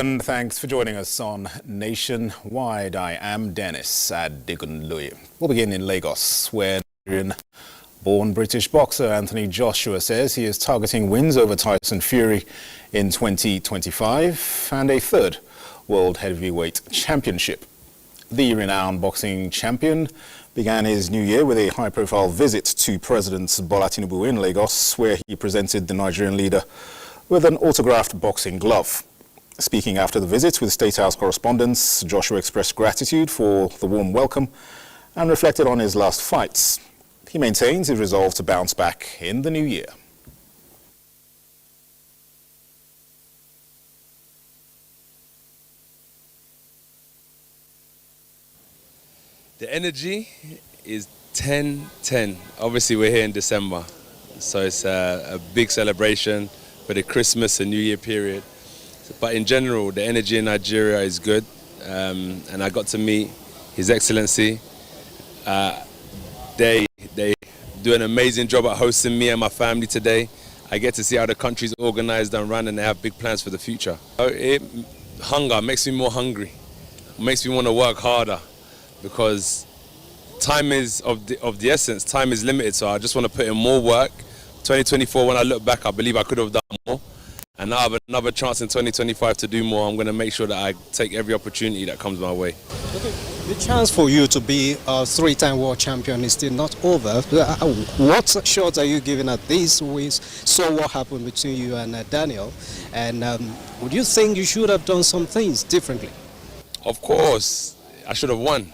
and thanks for joining us on Nationwide. I am Dennis Adigunloye. We'll begin in Lagos, where Nigerian-born British boxer Anthony Joshua says he is targeting wins over Tyson Fury in 2025 and a third World Heavyweight Championship. The renowned boxing champion began his new year with a high-profile visit to President Bola Tinubu in Lagos, where he presented the Nigerian leader with an autographed boxing glove. Speaking after the visit with State House correspondents, Joshua expressed gratitude for the warm welcome and reflected on his last fights. He maintains his resolve to bounce back in the new year. The energy is 10-10. Obviously, we're here in December, so it's a big celebration for the Christmas and New Year period. But in general, the energy in Nigeria is good, and I got to meet His Excellency. They do an amazing job at hosting me and my family today. I get to see how the country's organized and run, and they have big plans for the future. Hunger makes me more hungry, makes me want to work harder, because time is of the essence. Time is limited, so I just want to put in more work. 2024, when I look back, I believe I could have done more. And now I have another chance in 2025 to do more. I'm going to make sure that I take every opportunity that comes my way. Okay. The chance for you to be a three-time world champion is still not over. What shots are you giving at this? We saw what happened between you and Daniel. And would you think you should have done some things differently? Of course, I should have won,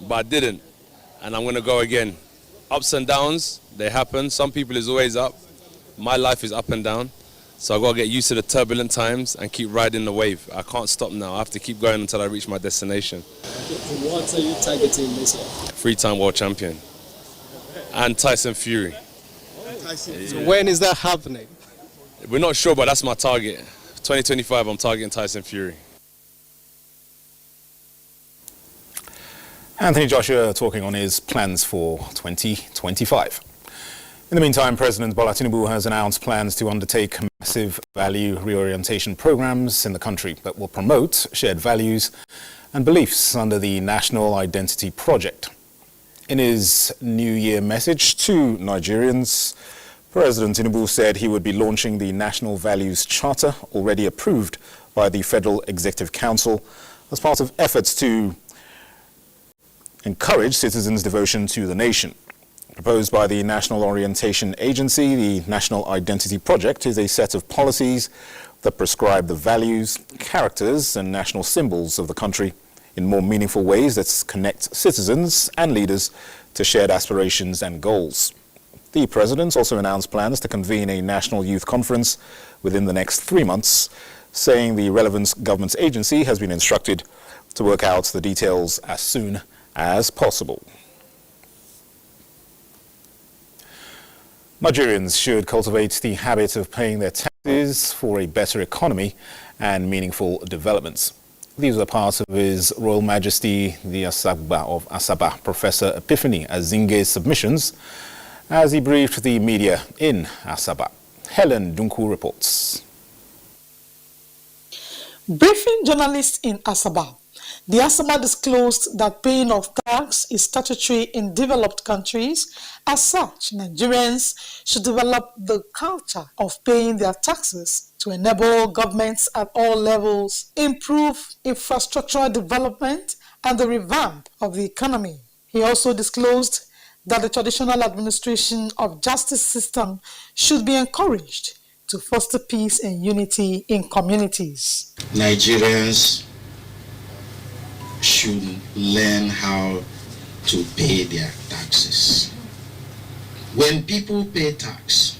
but I didn't. And I'm going to go again. Ups and downs, they happen. Some people is always up. My life is up and down. So I've got to get used to the turbulent times and keep riding the wave. I can't stop now. I have to keep going until I reach my destination. What are you targeting this year? Three-time world champion. And Tyson Fury. So when is that happening? We're not sure, but that's my target. 2025, I'm targeting Tyson Fury. Anthony Joshua talking on his plans for 2025. In the meantime, President Bola Tinubu has announced plans to undertake massive value reorientation programs in the country that will promote shared values and beliefs under the National Identity Project. In his New Year message to Nigerians, President Tinubu said he would be launching the National Values Charter, already approved by the Federal Executive Council, as part of efforts to encourage citizens' devotion to the nation. Proposed by the National Orientation Agency, the National Identity Project is a set of policies that prescribe the values, characters and national symbols of the country in more meaningful ways that connect citizens and leaders to shared aspirations and goals. The President also announced plans to convene a national youth conference within the next 3 months, saying the relevant government agency has been instructed to work out the details as soon as possible. Nigerians should cultivate the habit of paying their taxes for a better economy and meaningful developments. These are part of His Royal Majesty the Asaba of Asaba, Professor Epiphany Azinge's submissions as he briefed the media in Asaba. Helen Dunku reports. Briefing journalists in Asaba, the Asaba disclosed that paying of tax is statutory in developed countries. As such, Nigerians should develop the culture of paying their taxes to enable governments at all levels improve infrastructural development and the revamp of the economy. He also disclosed that the traditional administration of justice system should be encouraged to foster peace and unity in communities. Nigerians should learn how to pay their taxes. When people pay tax,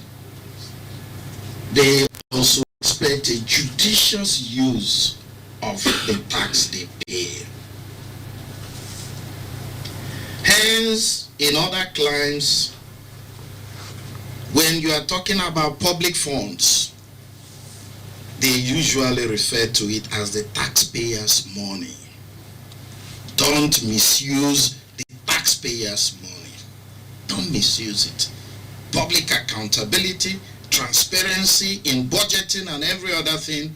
they also expect a judicious use of the tax they pay. Hence, in other climes, when you are talking about public funds, they usually refer to it as the taxpayers' money. Don't misuse the taxpayers' money. Don't misuse it. Public accountability, transparency in budgeting and every other thing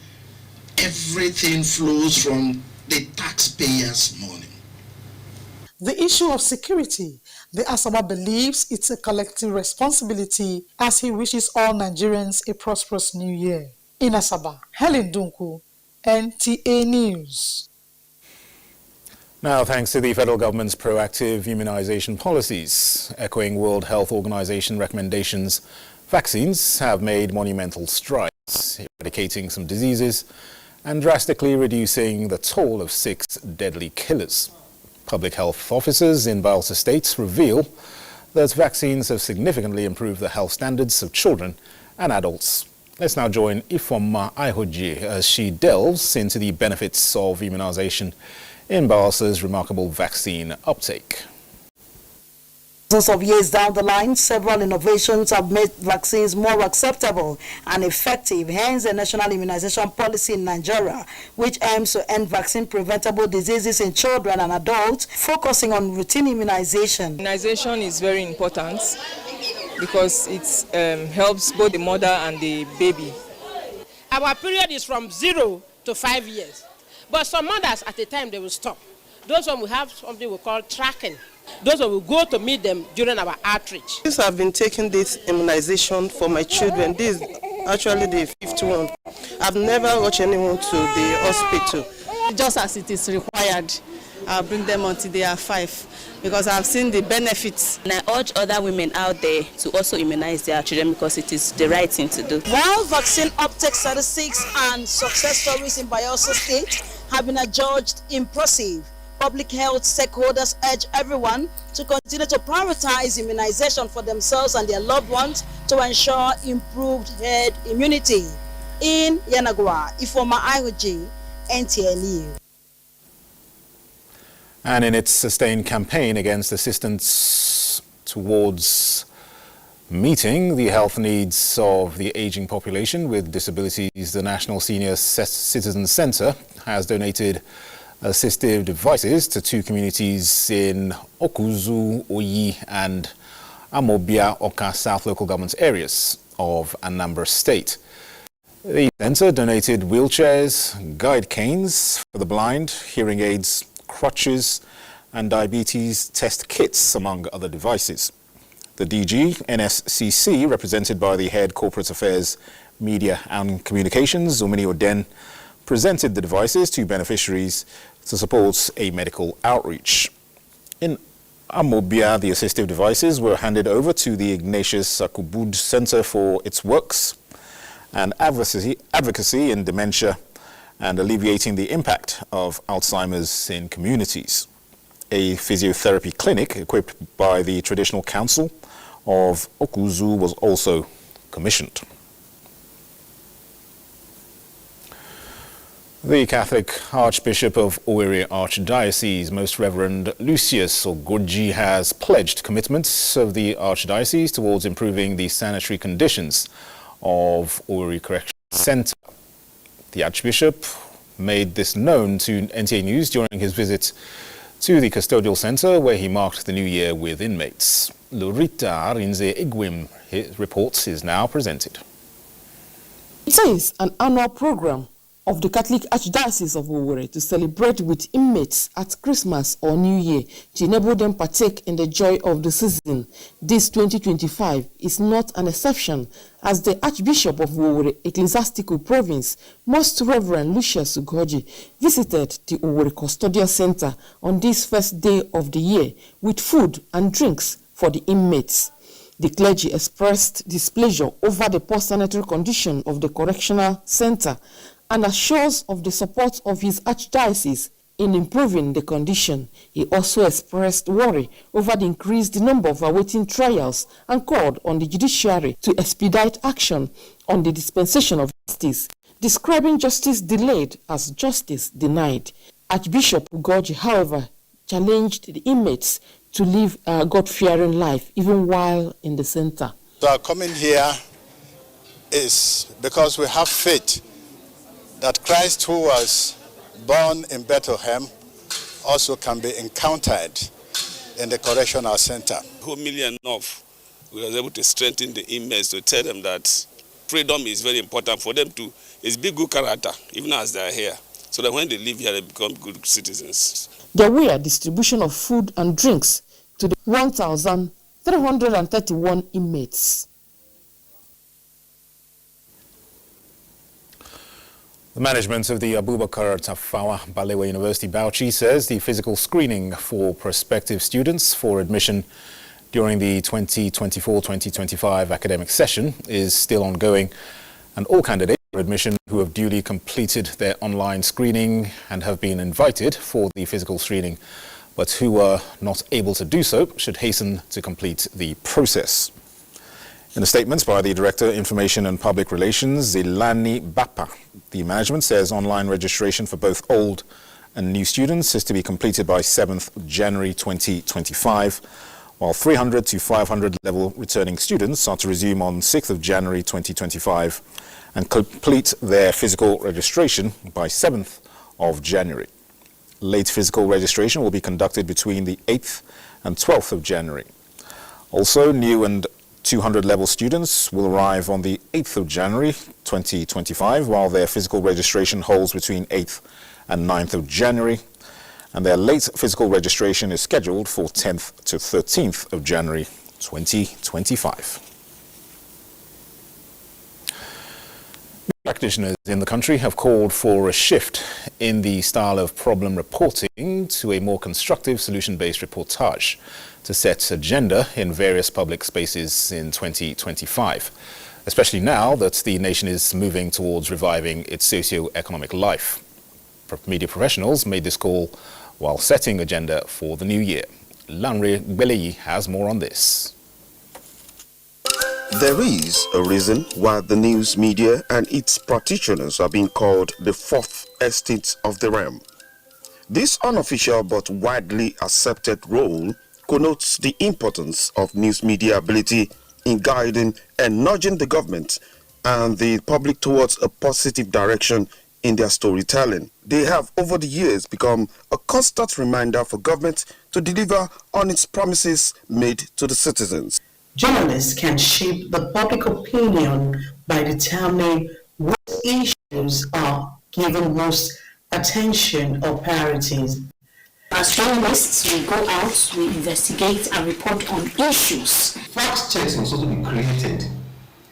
everything flows from the taxpayers' money. The issue of security, the Asaba believes it's a collective responsibility as he wishes all Nigerians a prosperous new year. In Asaba, Helen Dunku, NTA News. Now, thanks to the federal government's proactive immunization policies, echoing World Health Organization recommendations, vaccines have made monumental strides, eradicating some diseases and drastically reducing the toll of 6 deadly killers. Public health officers in Bayelsa State reveal that vaccines have significantly improved the health standards of children and adults. Let's now join Ifoma Aihoji as she delves into the benefits of immunization in Bayelsa's remarkable vaccine uptake. Dozens of years down the line, several innovations have made vaccines more acceptable and effective. Hence, the national immunization policy in Nigeria, which aims to end vaccine-preventable diseases in children and adults, focusing on routine immunization. Immunization is very important because it helps both the mother and the baby. Our period is from 0 to 5 years. But some mothers, at the time, they will stop. Those one will have something we call tracking. Those one will go to meet them during our outreach. I've been taking this immunization for my children. This is actually the 5th one. I've never watched anyone to the hospital. Just as it is required, I'll bring them until they are 5 because I've seen the benefits. And I urge other women out there to also immunize their children because it is the right thing to do. While vaccine uptake statistics and success stories in Bayelsa State have been adjudged impressive, public health stakeholders urge everyone to continue to prioritize immunization for themselves and their loved ones to ensure improved herd immunity. In Yanagwa, Ifoma Aihoji, NTA News. And in its sustained campaign against assistance towards meeting the health needs of the aging population with disabilities, the National Senior Citizen Centre has donated assistive devices to 2 communities in Okuzu, Oyi and Amobia, Oka South local government areas of Anambra State. The centre donated wheelchairs, guide canes for the blind, hearing aids, crutches and diabetes test kits, among other devices. The DG, NSCC, represented by the Head Corporate Affairs, Media and Communications, Umini Oden, presented the devices to beneficiaries to support a medical outreach. In Amobia, the assistive devices were handed over to the Ignatius Akubud Center for its works and advocacy in dementia and alleviating the impact of Alzheimer's in communities. A physiotherapy clinic equipped by the Traditional Council of Okuzu was also commissioned. The Catholic Archbishop of Owerri Archdiocese, Most Reverend Lucius Ogoji, has pledged commitments of the Archdiocese towards improving the sanitary conditions of Owerri Correctional Centre. The Archbishop made this known to NTA News during his visit to the custodial centre, where he marked the new year with inmates. Lorita Rinze Igwim reports is now presented. It is an annual program of the Catholic Archdiocese of Owerri to celebrate with inmates at Christmas or New Year to enable them partake in the joy of the season. This 2025 is not an exception, as the Archbishop of Owerri Ecclesiastical Province, Most Reverend Lucius Ugoji, visited the Owerri Custodial Center on this first day of the year with food and drinks for the inmates. The clergy expressed displeasure over the poor sanitary condition of the correctional center and assures of the support of his archdiocese in improving the condition. He also expressed worry over the increased number of awaiting trials and called on the judiciary to expedite action on the dispensation of justice, describing justice delayed as justice denied. Archbishop Ugoji, however, challenged the inmates to live a God-fearing life even while in the center. So our coming here is because we have faith that Christ, who was born in Bethlehem, also can be encountered in the correctional center. Homily enough, we were able to strengthen the inmates to tell them that freedom is very important for them to be good character, even as they are here, so that when they live here, they become good citizens. There were distribution of food and drinks to the 1,331 inmates. The management of the Abubakar Tafawa Balewa University Bauchi says the physical screening for prospective students for admission during the 2024-2025 academic session is still ongoing, and all candidates for admission who have duly completed their online screening and have been invited for the physical screening but who are not able to do so should hasten to complete the process. In a statement by the Director, Information and Public Relations, Zilani Bapa, the management says online registration for both old and new students is to be completed by 7th January 2025, while 300 to 500 level returning students are to resume on 6th of January 2025 and complete their physical registration by 7th of January. Late physical registration will be conducted between the 8th and 12th of January. Also, new and 200 level students will arrive on the 8th of January 2025, while their physical registration holds between 8th and 9th of January, and their late physical registration is scheduled for 10th to 13th of January 2025. Practitioners in the country have called for a shift in the style of problem reporting to a more constructive solution-based reportage to set agenda in various public spaces in 2025, especially now that the nation is moving towards reviving its socio-economic life. Media professionals made this call while setting agenda for the new year. Lanre Gbeleyi has more on this. There is a reason why the news media and its practitioners are being called the fourth estate of the realm. This unofficial but widely accepted role connotes the importance of news media ability in guiding and nudging the government and the public towards a positive direction in their storytelling. They have over the years become a constant reminder for government to deliver on its promises made to the citizens. Journalists can shape the public opinion by determining what issues are given most attention or priorities. As journalists, we go out, we investigate and report on issues. Fact checks must also be created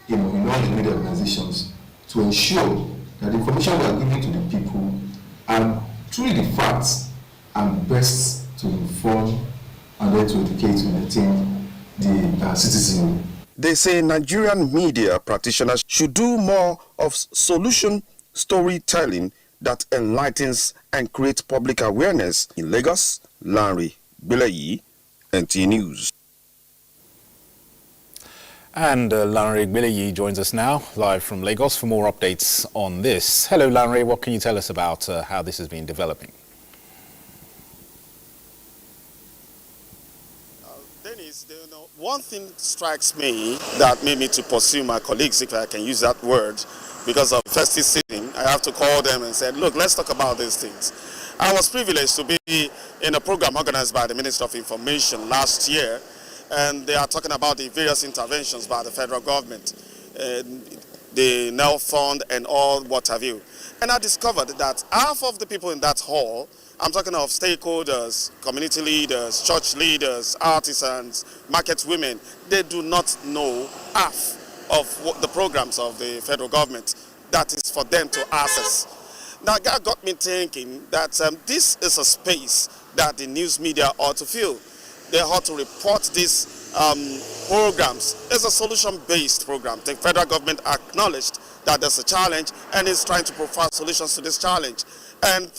in all the media organizations to ensure that the information we are giving to the people are truly the facts and best to inform and then to educate and entertain the citizen. They say Nigerian media practitioners should do more of solution storytelling that enlightens and creates public awareness. In Lagos, Lanre Gbeleyi, NTA News. And Lanre Gbeleyi joins us now, live from Lagos, for more updates on this. Hello, Lanre. What can you tell us about how this has been developing? Dennis, one thing strikes me that made me to pursue my colleagues, if I can use that word, because of festive season. I have to call them and say, look, let's talk about these things. I was privileged to be in a program organized by the Minister of Information last year, and they are talking about the various interventions by the federal government, the NEL Fund and all what have you. And I discovered that half of the people in that hall, I'm talking of stakeholders, community leaders, church leaders, artisans, market women, they do not know half of what the programs of the federal government that is for them to access. Now that got me thinking that this is a space that the news media ought to fill. They ought to report these programs. It's a solution-based program. The federal government acknowledged that there's a challenge and is trying to provide solutions to this challenge. And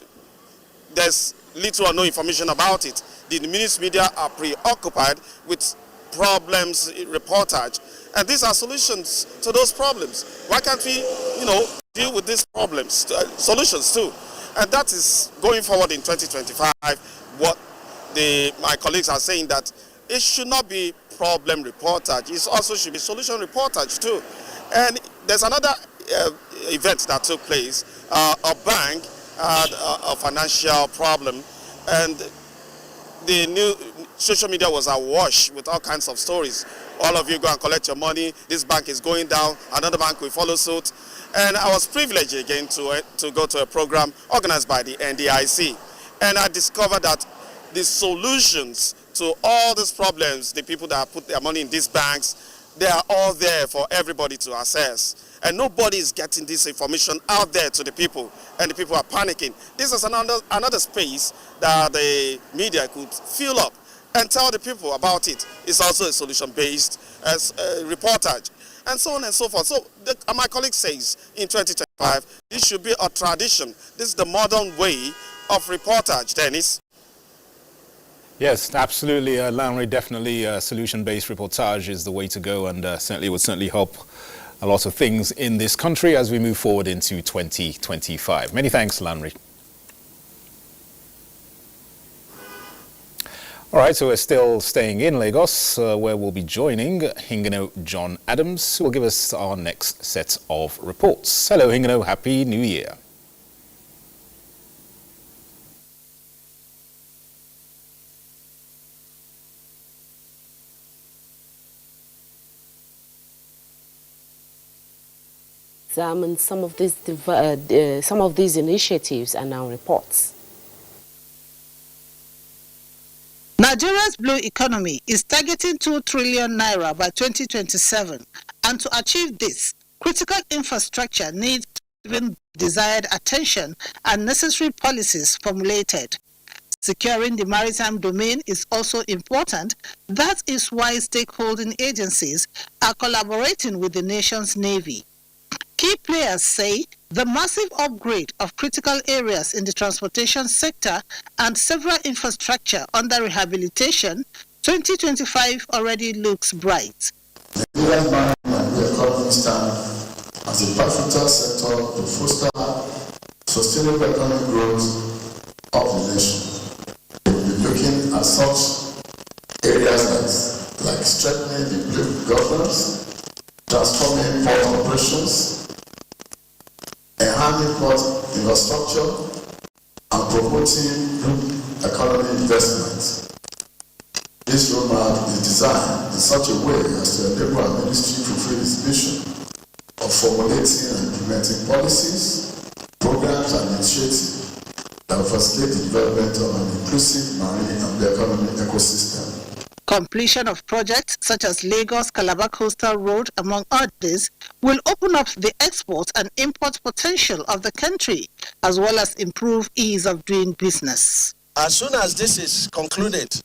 there's little or no information about it. The news media are preoccupied with problems reportage, and these are solutions to those problems. Why can't we, deal with these problems, solutions too? And that is going forward in 2025. What my colleagues are saying, that it should not be problem reportage. It also should be solution reportage too. And there's another event that took place. A bank had a financial problem, and the new social media was awash with all kinds of stories all of you go and collect your money, this bank is going down, another bank will follow suit. And I was privileged again to go to a program organized by the NDIC. And I discovered that the solutions to all these problems, the people that put their money in these banks, they are all there for everybody to access. And nobody is getting this information out there to the people, and the people are panicking. This is another space that the media could fill up and tell the people about it. It's also a solution-based reportage, and so on and so forth. So my colleague says in 2025, this should be a tradition. This is the modern way of reportage, Dennis. Yes, absolutely, Lanre. Definitely solution-based reportage is the way to go, and certainly would help a lot of things in this country as we move forward into 2025. Many thanks, Lanre. All right, so we're still staying in Lagos, where we'll be joining Hingano John Adams, who will give us our next set of reports. Hello, Hingano. Happy New Year. Examine some of these initiatives and our reports. Nigeria's blue economy is targeting 2 trillion naira by 2027, and to achieve this, critical infrastructure needs even desired attention and necessary policies formulated. Securing the maritime domain is also important. That is why stakeholding agencies are collaborating with the nation's Navy. Key players say the massive upgrade of critical areas in the transportation sector and several infrastructure under rehabilitation, 2025 already looks bright. Nigeria's maritime and blue economy stand as a pivotal sector to foster sustainable economic growth of the nation. We will be looking at such areas like strengthening the blue governance, transforming port operations, enhancing port infrastructure, and promoting blue economy investment. This roadmap is designed in such a way as to enable our ministry to fulfill its mission of formulating and implementing policies, programs, and initiatives that will facilitate the development of an inclusive marine and blue economy ecosystem. Completion of projects such as Lagos-Calabar Coastal Road, among others, will open up the export and import potential of the country, as well as improve ease of doing business. As soon as this is concluded,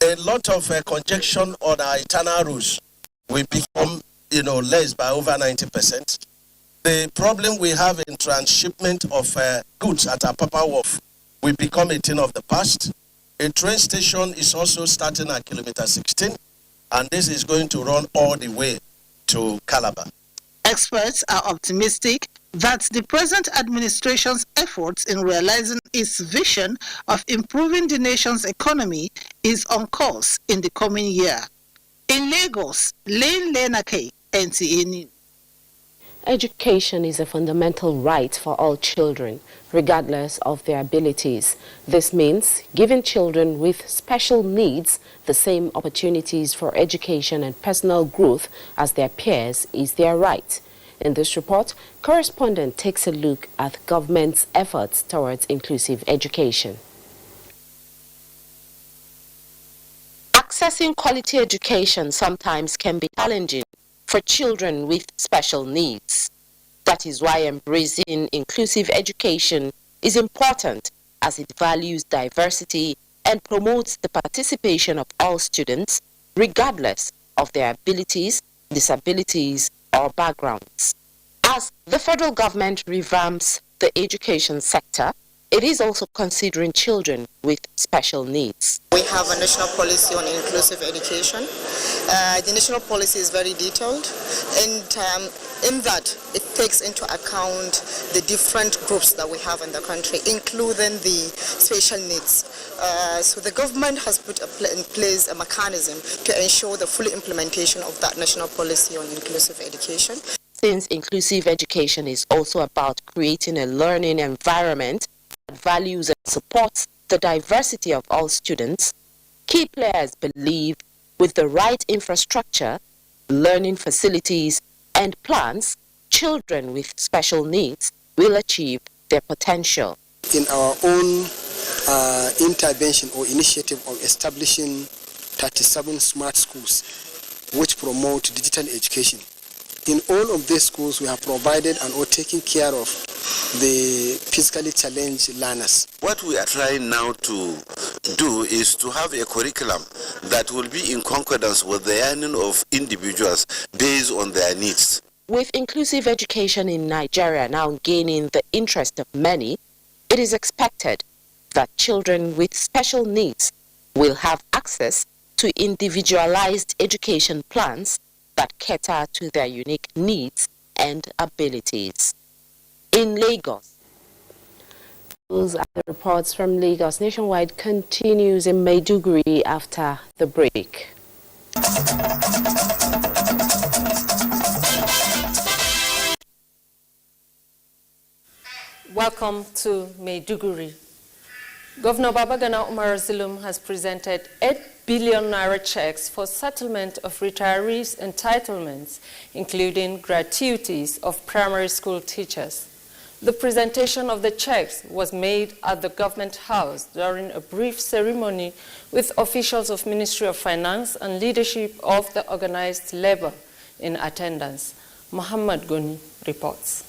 a lot of congestion on our internal routes will become, less by over 90%. The problem we have in transshipment of goods at our Papa Wharf will become a thing of the past. A train station is also starting at kilometer 16, and this is going to run all the way to Calabar. Experts are optimistic that the present administration's efforts in realizing its vision of improving the nation's economy is on course in the coming year. In Lagos, Lane Lenake, NTA News. Education is a fundamental right for all children, regardless of their abilities. This means giving children with special needs the same opportunities for education and personal growth as their peers is their right. In this report, correspondent takes a look at government's efforts towards inclusive education. Accessing quality education sometimes can be challenging for children with special needs. That is why embracing inclusive education is important, as it values diversity and promotes the participation of all students, regardless of their abilities, disabilities, or backgrounds. As the federal government revamps the education sector, it is also considering children with special needs. We have a national policy on inclusive education. The national policy is very detailed, and in that it takes into account the different groups that we have in the country, including the special needs. So the government has put in place a mechanism to ensure the full implementation of that national policy on inclusive education. Since inclusive education is also about creating a learning environment that values and supports the diversity of all students, key players believe With the right infrastructure, learning facilities, and plans, children with special needs will achieve their potential. In our own intervention or initiative of establishing 37 smart schools which promote digital education, in all of these schools we have provided and or taken care of the physically challenged learners. What we are trying now to do is to have a curriculum that will be in concordance with the yearning of individuals based on their needs. With inclusive education in Nigeria now gaining the interest of many, it is expected that children with special needs will have access to individualized education plans that cater to their unique needs and abilities. In Lagos. Those are the reports from Lagos. Nationwide continues in Maiduguri after the break. Welcome to Maiduguri. Governor Babagana Umar Zulum has presented 8 billion naira checks for settlement of retirees' entitlements, including gratuities of primary school teachers. The presentation of the checks was made at the Government House during a brief ceremony with officials of Ministry of Finance and leadership of the organized labor in attendance. Muhammad Goni reports.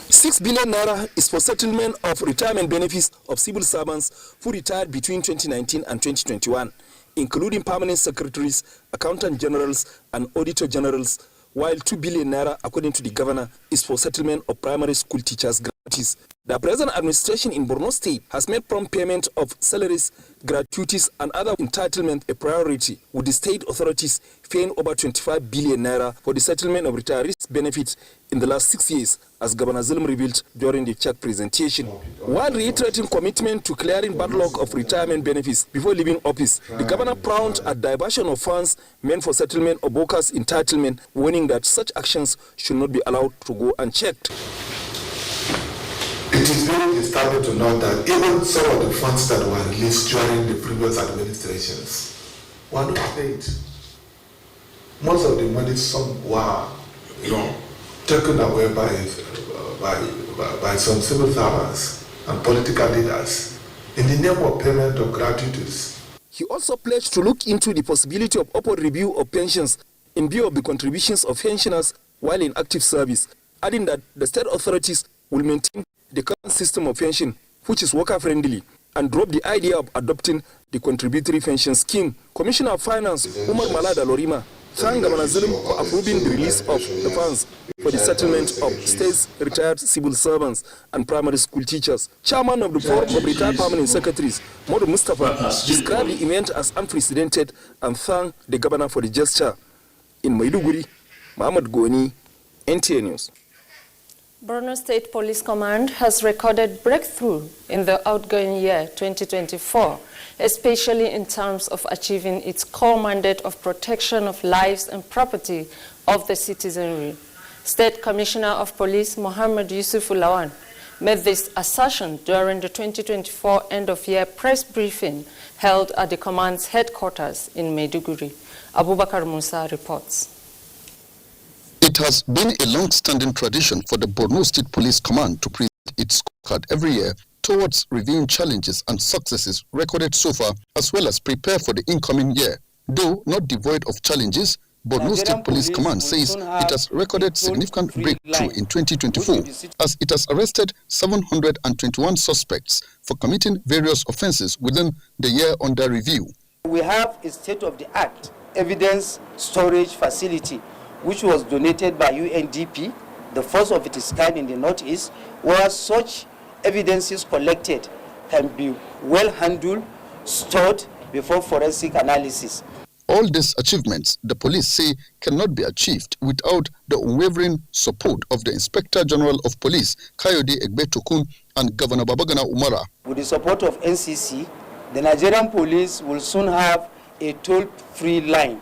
6 billion naira is for settlement of retirement benefits of civil servants who retired between 2019 and 2021, including permanent secretaries, accountant generals, and auditor generals, while 2 billion naira, according to the governor, is for settlement of primary school teachers' gratuities. The present administration in Borno State has made prompt payment of salaries, gratuities, and other entitlement a priority, with the state authorities paying over 25 billion naira for the settlement of retirees' benefits in the last 6 years, as Governor Zulum revealed during the check presentation. While reiterating commitment to clearing backlog of retirement benefits before leaving office, the governor frowned at diversion of funds meant for settlement of workers' entitlement, warning that such actions should not be allowed to go unchecked. It is very disturbing to note that even some of the funds that were released during the previous administrations were not paid. Most of the money, some were, taken away by some civil servants and political leaders in the name of payment of gratuities. He also pledged to look into the possibility of upward review of pensions in view of the contributions of pensioners while in active service, adding that the state authorities will maintain the current system of pension, which is worker-friendly, and drop the idea of adopting the contributory pension scheme. Commissioner of Finance Umar Malada Lorima thanked Governor Zulum for approving the release of the funds for the settlement of state's retired civil servants and primary school teachers. Chairman of the Board of Retired Permanent Secretaries, Modu Mustafa, described the event as unprecedented and thanked the governor for the gesture. In Maiduguri, Muhammad Goni, NTA News. Borno State Police Command has recorded breakthrough in the outgoing year 2024, especially in terms of achieving its core mandate of protection of lives and property of the citizenry. State Commissioner of Police Mohammed Yusuf Lawan made this assertion during the 2024 end-of-year press briefing held at the command's headquarters in Maiduguri. Abubakar Musa reports. It has been a long-standing tradition for the Borno State Police Command to present its scorecard every year towards reviewing challenges and successes recorded so far, as well as prepare for the incoming year. Though not devoid of challenges, Borno State Police Command says it has recorded significant breakthrough in 2024, as it has arrested 721 suspects for committing various offences within the year under review. We have a state-of-the-art evidence storage facility which was donated by UNDP, the first of its kind in the Northeast, where such evidences collected can be well handled, stored before forensic analysis. All these achievements, the police say, cannot be achieved without the unwavering support of the Inspector General of Police, Kayode Egbetokun, and Governor Babagana Umara. With the support of NCC, the Nigerian police will soon have a toll-free line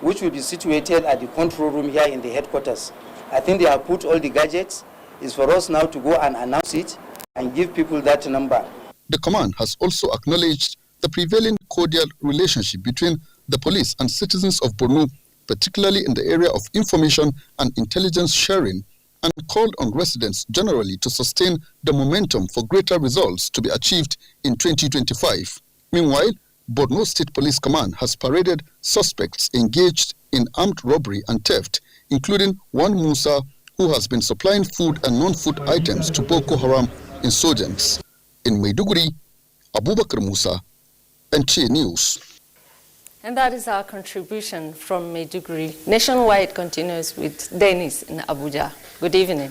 which will be situated at the control room here in the headquarters. I think they have put all the gadgets. It's for us now to go and announce it and give people that number. The command has also acknowledged the prevailing cordial relationship between the police and citizens of Borno, particularly in the area of information and intelligence sharing, and called on residents generally to sustain the momentum for greater results to be achieved in 2025. Meanwhile, Borno State Police Command has paraded suspects engaged in armed robbery and theft, including one Musa who has been supplying food and non-food items to Boko Haram insurgents. In Maiduguri, Abubakar Musa, NTA News. And that is our contribution from Maiduguri. Nationwide continues with Dennis in Abuja. Good evening.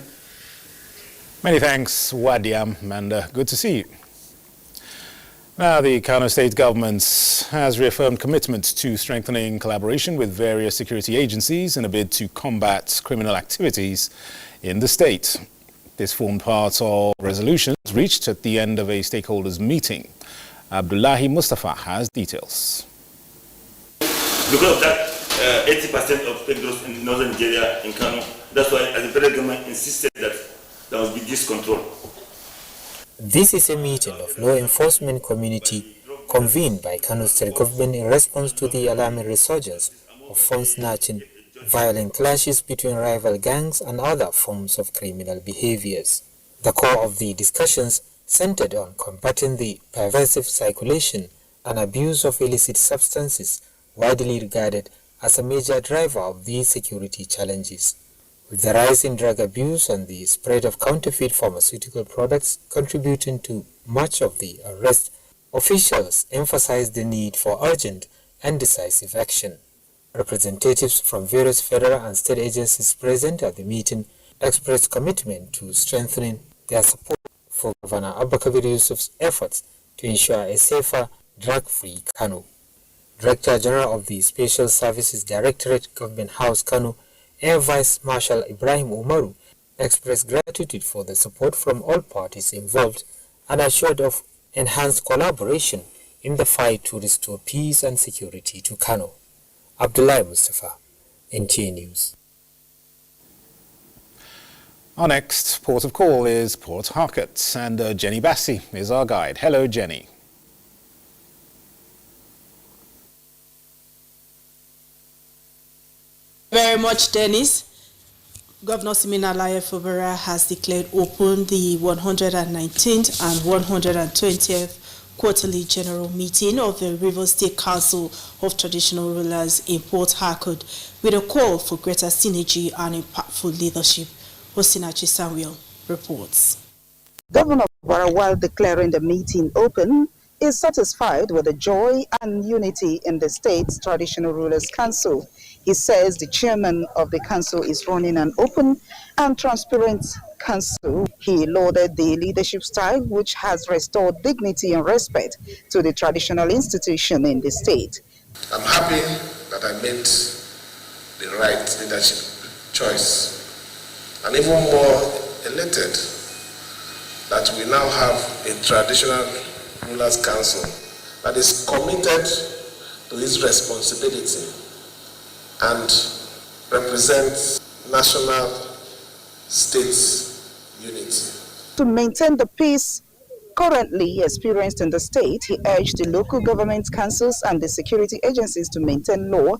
Many thanks, Wadiam, and good to see you. Now, the Kano State government has reaffirmed commitment to strengthening collaboration with various security agencies in a bid to combat criminal activities in the state. This formed part of resolutions reached at the end of a stakeholders meeting. Abdullahi Mustafa has details. Because of that, 80% of pedros in northern Nigeria in Kano, that's why the federal government insisted that there must be this control. This is a meeting of law enforcement community convened by Kano State government in response to the alarming resurgence of phone snatching, violent clashes between rival gangs and other forms of criminal behaviors. The core of the discussions centered on combating the pervasive circulation and abuse of illicit substances, widely regarded as a major driver of these security challenges. With the rise in drug abuse and the spread of counterfeit pharmaceutical products contributing to much of the arrest, officials emphasized the need for urgent and decisive action. Representatives from various federal and state agencies present at the meeting expressed commitment to strengthening their support for Governor Abubakar Yusuf's efforts to ensure a safer, drug-free Kano. Director General of the Special Services Directorate, Government House Kano, Air Vice Marshal Ibrahim Umaru, expressed gratitude for the support from all parties involved and assured of enhanced collaboration in the fight to restore peace and security to Kano. Abdullahi Mustafa, NTA News. Our next port of call is Port Harcourt, and Jenny Bassi is our guide. Hello, Jenny. Very much, Dennis. Governor Siminalayi Fubara has declared open the 119th and 120th quarterly general meeting of the Rivers State Council of Traditional Rulers in Port Harcourt with a call for greater synergy and impactful leadership. Osinachi Samuel reports. Governor Fubara, while declaring the meeting open, is satisfied with the joy and unity in the state's Traditional Rulers Council. He says the chairman of the council is running an open and transparent council. He lauded the leadership style, which has restored dignity and respect to the traditional institution in the state. I'm happy that I made the right leadership choice, and even more elated that we now have a Traditional Rulers Council that is committed to its responsibility and represents national state unity. To maintain the peace currently experienced in the state, he urged the local government councils and the security agencies to maintain law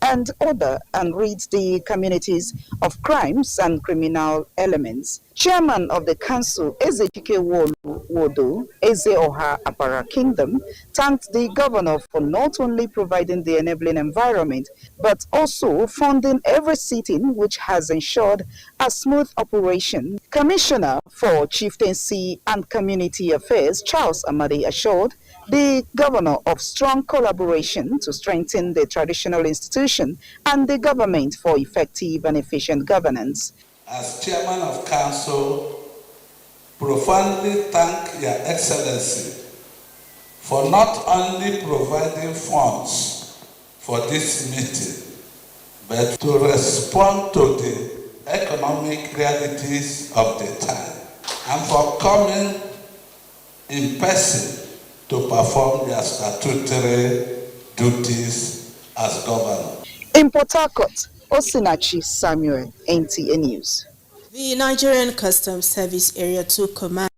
and order and rid the communities of crimes and criminal elements. Chairman of the council, Ezechike Wodo, Eze Oha Apara Kingdom, thanked the governor for not only providing the enabling environment, but also funding every sitting, which has ensured a smooth operation. Commissioner for Chieftaincy and Community Affairs, Charles Amadi, assured the governor of strong collaboration to strengthen the traditional institution and the government for effective and efficient governance. As chairman of council, profoundly thank Your Excellency for not only providing funds for this meeting, but to respond to the economic realities of the time, and for coming in person to perform their statutory duties as governor. In Port Harcourt, Osinachi Samuel, NTA News. The Nigerian Customs Service Area 2 Command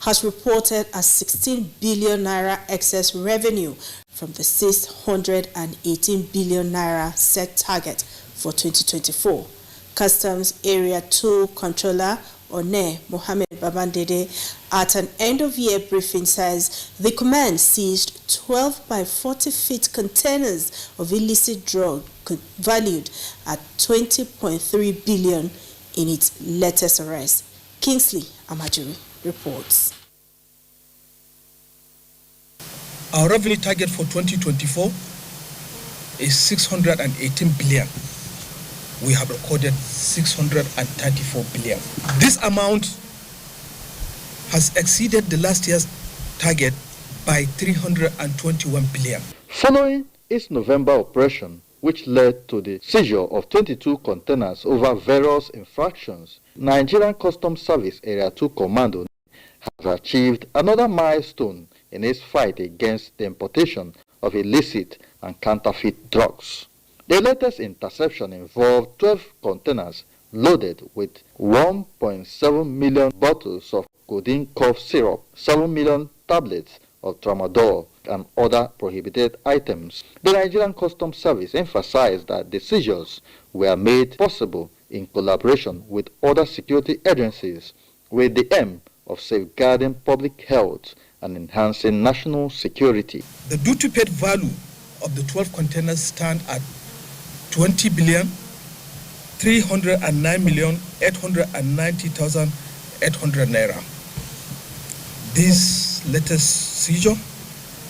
has reported a 16 billion naira excess revenue from the 618 billion naira set target for 2024. Customs Area 2 Controller One Mohammed Babandede at an end-of-year briefing says the command seized 12 by 40-feet containers of illicit drug valued at 20.3 billion in its latest arrest. Kingsley Amajuru reports. Our revenue target for 2024 is 618 billion. We have recorded 634 billion. This amount has exceeded the last year's target by 321 billion. Following its November operation, which led to the seizure of 22 containers over various infractions, Nigerian Customs Service Area 2 Commando has achieved another milestone in its fight against the importation of illicit and counterfeit drugs. The latest interception involved 12 containers loaded with 1.7 million bottles of codeine cough syrup, 7 million tablets of tramadol, and other prohibited items. The Nigerian Customs Service emphasized that the seizures were made possible in collaboration with other security agencies with the aim of safeguarding public health and enhancing national security. The duty paid value of the 12 containers stand at 20 billion 309 million 890,800 naira. This latest seizure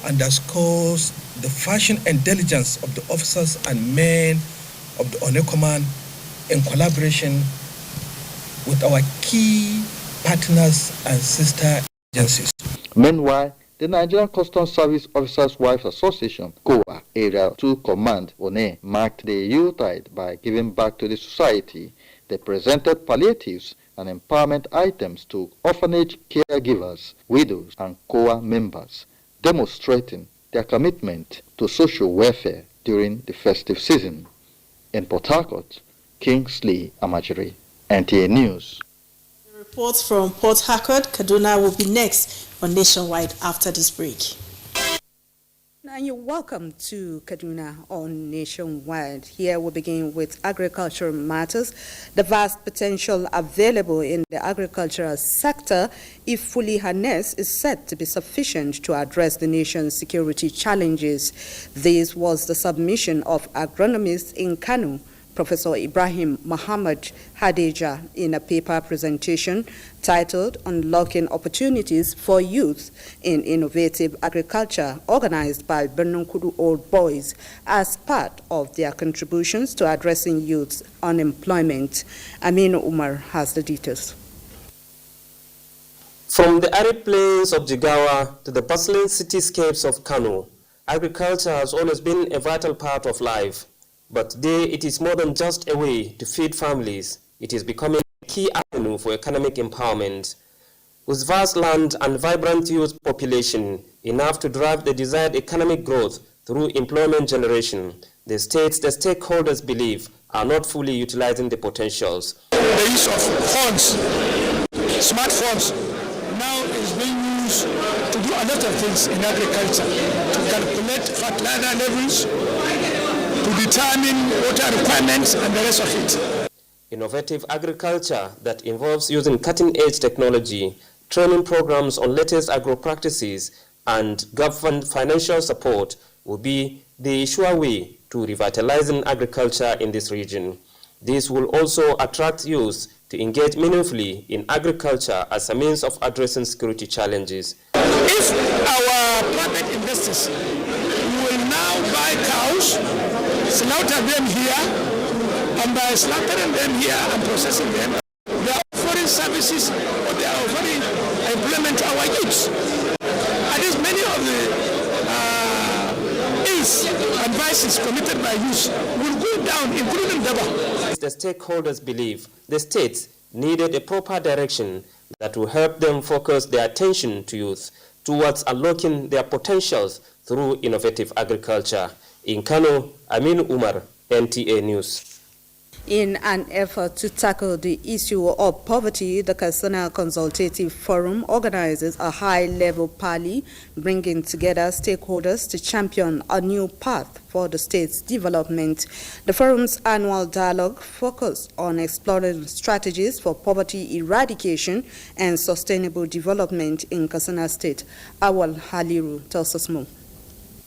underscores the fashion and diligence of the officers and men of the One Command in collaboration with our key partners and sister agencies. Meanwhile, the Nigerian Customs Service Officers' Wives Association, COA, Area 2 Command, One, marked the Yuletide by giving back to the society. They presented palliatives and empowerment items to orphanage caregivers, widows, and COA members, demonstrating their commitment to social welfare during the festive season. In Port Harcourt, Kingsley Amajiri, NTA News. Reports from Port Harcourt, Kaduna will be next on Nationwide after this break. And you're welcome to Kaduna on Nationwide. Here we begin with agricultural matters. The vast potential available in the agricultural sector, if fully harnessed, is said to be sufficient to address the nation's security challenges. This was the submission of agronomists in Kano, Professor Ibrahim Muhammad Hadeja, in a paper presentation titled Unlocking Opportunities for Youth in Innovative Agriculture, organized by Birnin Kudu Old Boys as part of their contributions to addressing youth unemployment. Aminu Umar has the details. From the arid plains of Jigawa to the bustling cityscapes of Kano, agriculture has always been a vital part of life. But today, it is more than just a way to feed families. It is becoming a key avenue for economic empowerment. With vast land and vibrant youth population, enough to drive the desired economic growth through employment generation, the stakeholders believe are not fully utilizing the potentials. The use of phones, smartphones, now is being used to do a lot of things in agriculture, to calculate fertilizer levels, to determine water requirements and the rest of it. Innovative agriculture that involves using cutting-edge technology, training programs on latest agro practices, and government financial support will be the sure way to revitalizing agriculture in this region. This will also attract youth to engage meaningfully in agriculture as a means of addressing security challenges. If our private investors will now buy cows, slaughter them here, and by slaughtering them here and processing them, they are offering services or they are offering employment to our youths. And there's many of the advices committed by youth will go down, including Daba. The stakeholders believe the state needed a proper direction that will help them focus their attention to youth towards unlocking their potentials through innovative agriculture. In Kano, Aminu Umar, NTA News. In an effort to tackle the issue of poverty, the Katsina Consultative Forum organizes a high-level parley, bringing together stakeholders to champion a new path for the state's development. The forum's annual dialogue focused on exploring strategies for poverty eradication and sustainable development in Katsina State. Awal Haliru tells us more.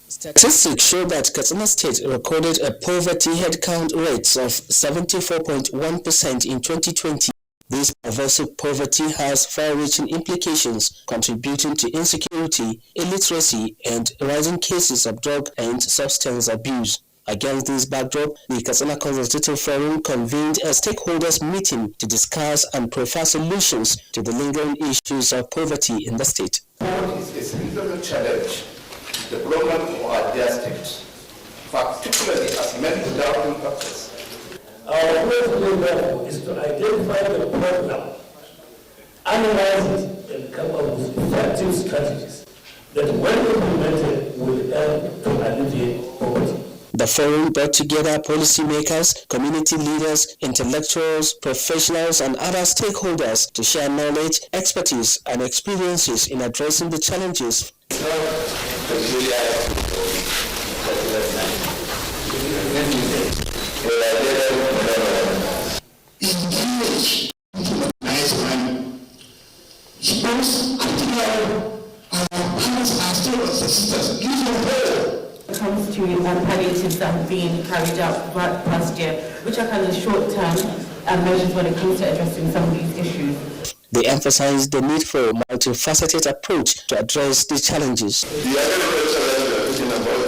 Statistics show that Katsina State recorded a poverty headcount rate of 74.1% in 2020. This pervasive poverty has far-reaching implications, contributing to insecurity, illiteracy, and rising cases of drug and substance abuse. Against this backdrop, the Katsina Consultative Forum convened a stakeholders meeting to discuss and prefer solutions to the lingering issues of poverty in the state. Poverty is a significant challenge to the development of our dear state, particularly as mental development factors. Our first goal now is to identify the problem, analyze it, and come up with effective strategies that, when implemented, will help to alleviate poverty. The forum brought together policymakers, community leaders, intellectuals, professionals, and other stakeholders to share knowledge, expertise, and experiences in addressing the challenges. Comes to palliatives that have been carried out throughout the past year, which are kind of short-term measures when it comes to addressing some of these issues. They emphasized the need for a multifaceted approach to address these challenges. The agriculture that we are talking about,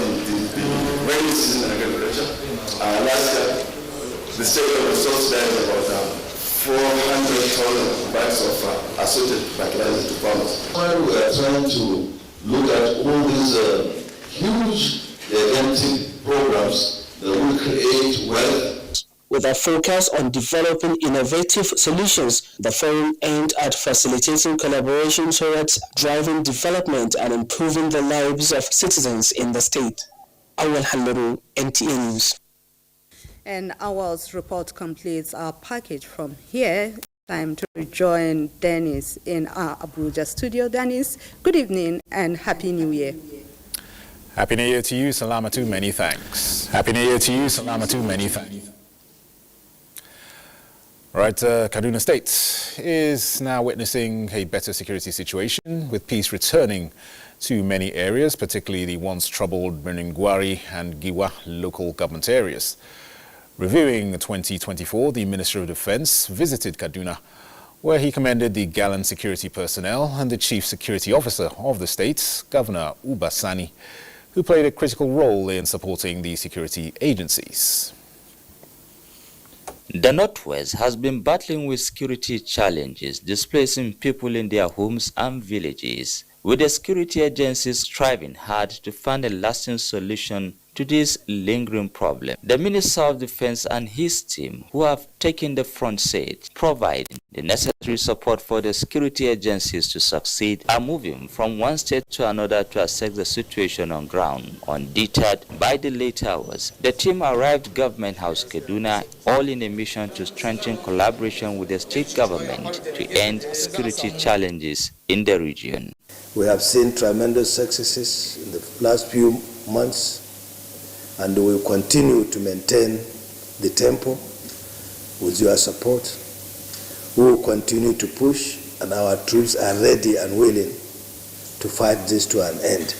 the rainy season agriculture, last year, the state of subsidized about 400,000 bags of assorted fertilizer to farmers. While we are trying to look at all these huge gigantic programs that will create wealth. With a focus on developing innovative solutions, the forum aimed at facilitating collaboration towards driving development and improving the lives of citizens in the state. Awal Haliru, NTA News. And Awal's report completes our package from here. Time to rejoin Dennis in our Abuja studio. Dennis, good evening and Happy New Year. Happy New Year to you, Salamatu, many thanks. Happy New Year to you, Salamatu, many thanks. All right, Kaduna State is now witnessing a better security situation, with peace returning to many areas, particularly the once troubled Birnin-Gwari and Giwa local government areas. Reviewing 2024, the Minister of Defense visited Kaduna, where he commended the gallant security personnel and the Chief Security Officer of the state, Governor Uba Sani, who played a critical role in supporting the security agencies. The Northwest has been battling with security challenges, displacing people in their homes and villages, with the security agencies striving hard to find a lasting solution to this lingering problem. The Minister of Defense and his team, who have taken the front seat, providing the necessary support for the security agencies to succeed, are moving from one state to another to assess the situation on ground. Undeterred by the late hours, the team arrived Government House Kaduna, all in a mission to strengthen collaboration with the state government to end security challenges in the region. We have seen tremendous successes in the last few months, and we will continue to maintain the tempo with your support. We will continue to push, and our troops are ready and willing to fight this to an end.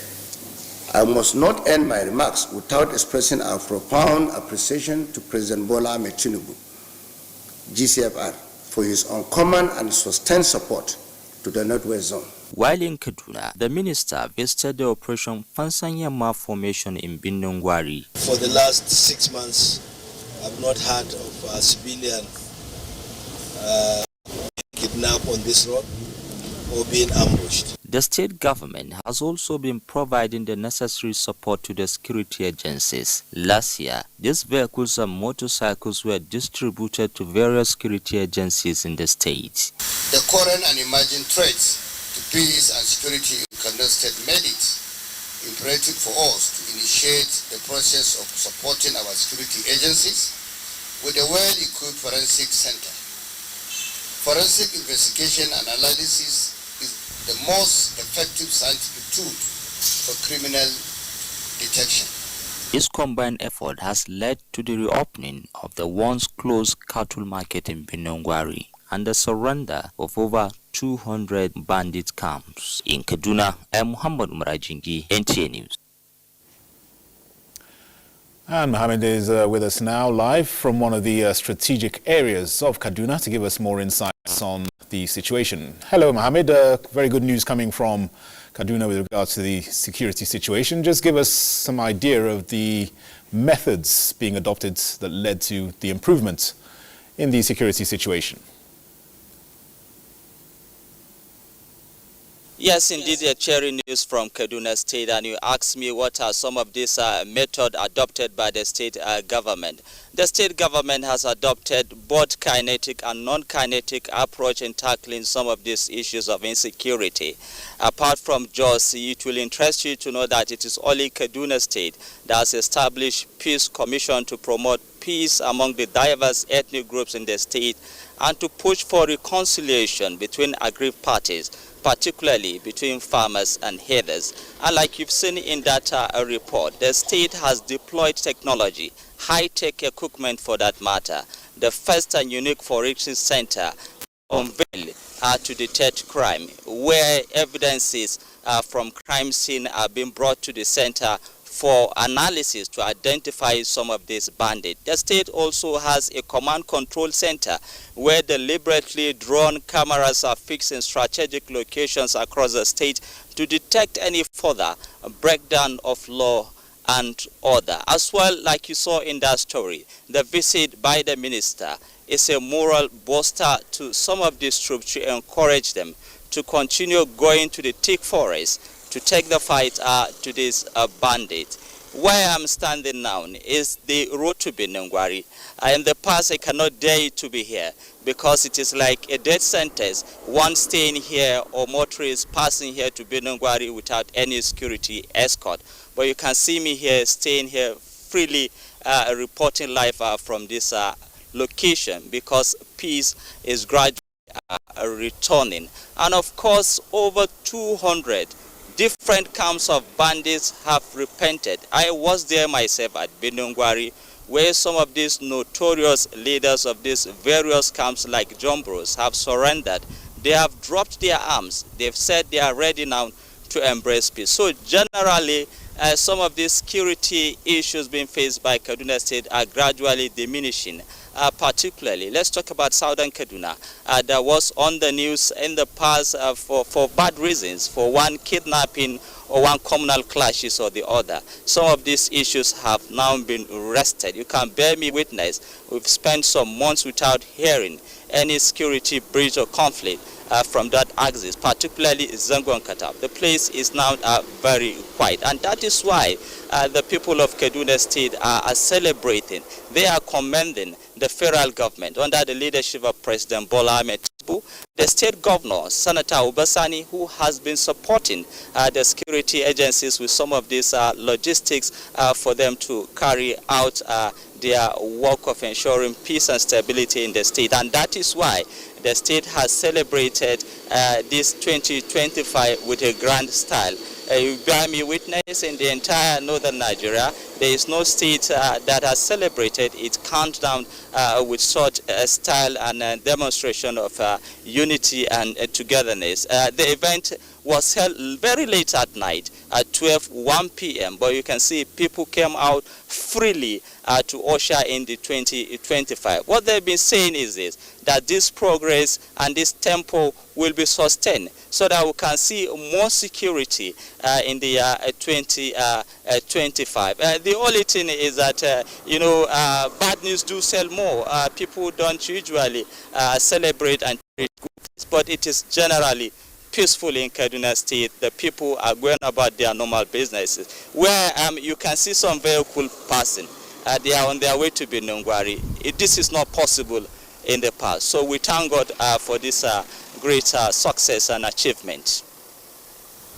I must not end my remarks without expressing our profound appreciation to President Bola Ahmed Tinubu, GCFR, for his uncommon and sustained support to the Northwest Zone. While in Kaduna, the minister visited the Operation Fansanyama formation in Birnin-Gwari. For the last 6 months, I've not heard of a civilian being kidnapped on this road or being ambushed. The state government has also been providing the necessary support to the security agencies. Last year, these vehicles and motorcycles were distributed to various security agencies in the state. The current and emerging threats to peace and security in Kaduna State made it imperative for us to initiate the process of supporting our security agencies with a well-equipped forensic center. Forensic investigation and analysis is the most effective scientific tool for criminal detection. This combined effort has led to the reopening of the once closed cattle market in Benongwari and the surrender of over 200 bandit camps. In Kaduna, I'm Muhammad Umrajingi, NTA News. And Mohammed is with us now live from one of the strategic areas of Kaduna to give us more insights on the situation. Hello, Mohammed. Very good news coming from Kaduna with regards to the security situation. Just give us some idea of the methods being adopted that led to the improvement in the security situation. Yes, indeed, cheering news from Kaduna State, and you asked me what are some of these methods adopted by the state government. The state government has adopted both kinetic and non-kinetic approach in tackling some of these issues of insecurity. Apart from Jos, it will interest you to know that it is only Kaduna State that has established Peace Commission to promote peace among the diverse ethnic groups in the state and to push for reconciliation between aggrieved parties, particularly between farmers and herders. And like you've seen in that report, the state has deployed technology, high-tech equipment for that matter. The first and unique forensic center unveiled to detect crime, where evidences from crime scene are being brought to the center for analysis to identify some of these bandits. The state also has a command control center where deliberately drone cameras are fixed in strategic locations across the state to detect any further breakdown of law and order. As well, like you saw in that story, the visit by the minister is a moral booster to some of these troops to encourage them to continue going to the thick forest to take the fight to this bandit. Where I'm standing now is the road to Benongwari. In the past, I cannot dare to be here because it is like a death sentence. One staying here or motorists passing here to Benongwari without any security escort. But you can see me here, staying here freely, reporting live from this location because peace is gradually returning. And of course, over 200 different camps of bandits have repented. I was there myself at Benongwari, where some of these notorious leaders of these various camps like Jombros have surrendered. They have dropped their arms. They've said they are ready now to embrace peace. So generally, some of these security issues being faced by Kaduna State are gradually diminishing. Particularly, let's talk about Southern Kaduna. That was on the news in the past for bad reasons, for one kidnapping or one communal clashes or the other. Some of these issues have now been arrested. You can bear me witness. We've spent some months without hearing any security breach or conflict from that axis, particularly Zango and Katab. The place is now very quiet, and that is why the people of Kaduna State are celebrating. They are commending the federal government under the leadership of President Bola Ahmed Tinubu, the state governor, Senator Obasani, who has been supporting the security agencies with some of these logistics for them to carry out their work of ensuring peace and stability in the state. And that is why the state has celebrated this 2025 with a grand style. You bear me witness, in the entire northern Nigeria, there is no state that has celebrated its countdown with such a style and demonstration of unity and togetherness. The event was held very late at night at 1 p.m. But you can see people came out freely to usher in the 2025. What they've been saying is this, that this progress and this tempo will be sustained so that we can see more security in the 2025. The only thing is that, bad news do sell more. People don't usually celebrate and treat good, but it is generally peaceful in Kaduna State. The people are going about their normal businesses. Where you can see some vehicle passing, they are on their way to Benongwari. This is not possible in the past. So we thank God for this great success and achievement.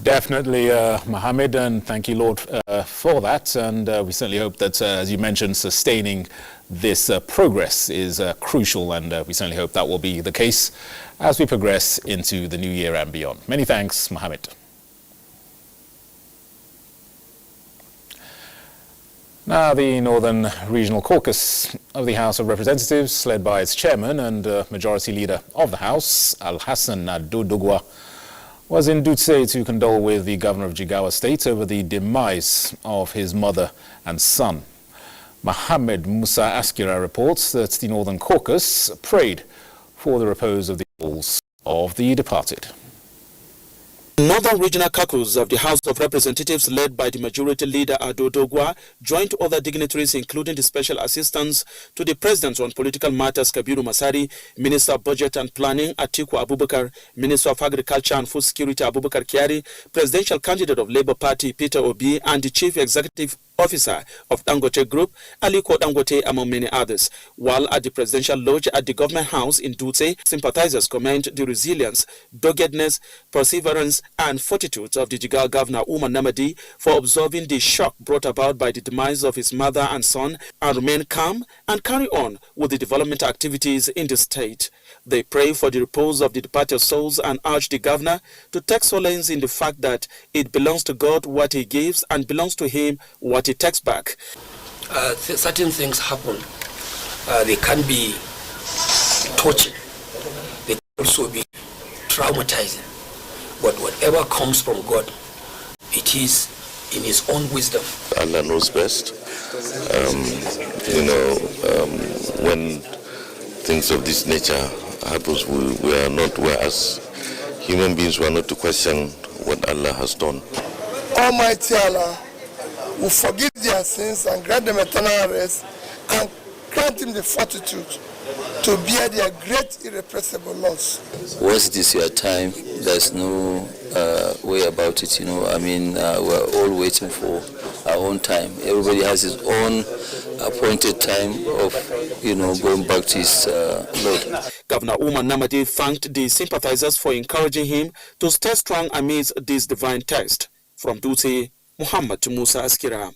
Definitely, Mohammed, and thank you, Lord, for that. And we certainly hope that, as you mentioned, sustaining this progress is crucial, and we certainly hope that will be the case as we progress into the new year and beyond. Many thanks, Mohammed. Now, the Northern Regional Caucus of the House of Representatives, led by its chairman and Majority Leader of the House, Al-Hassan Dogwa, was in Dutse to condole with the Governor of Jigawa State over the demise of his mother and son. Mohammed Musa Askira reports that the Northern Caucus prayed for the repose of the souls of the departed. Northern Regional Caucus of the House of Representatives, led by the Majority Leader Ado Dogwa, joined other dignitaries including the Special Assistants to the President on Political Matters Kabiru Masari, Minister of Budget and Planning Atiku Abubakar, Minister of Agriculture and Food Security Abubakar Kyari, Presidential Candidate of Labour Party Peter Obi, and the Chief Executive Officer of Dangote Group, Aliko Dangote, among many others. While at the Presidential Lodge at the Government House in Dutse, sympathizers commend the resilience, doggedness, perseverance, and fortitude of the Jigawa Governor Umar Namadi for absorbing the shock brought about by the demise of his mother and son, and remain calm and carry on with the development activities in the state. They pray for the repose of the departed souls and urge the governor to take solace in the fact that it belongs to God what he gives and belongs to him what he takes back. Certain things happen. They can be touching. They can also be traumatizing. But whatever comes from God, it is in his own wisdom. Allah knows best. When things of this nature happens, we are not, as human beings, we are not to question what Allah has done. Almighty Allah will forgive their sins and grant them eternal rest and grant them the fortitude to bear their great irrepressible loss. Was this your time? There's no way about it, we're all waiting for our own time. Everybody has his own appointed time of, going back to his Lord. Governor Umar Namadi thanked the sympathizers for encouraging him to stay strong amidst this divine test. From Dutse, Muhammad Musa Askira,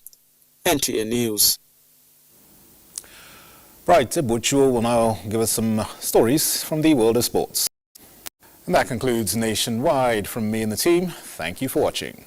NTA News. Right, Buchu will now give us some stories from the world of sports. And that concludes Nationwide. From me and the team, thank you for watching.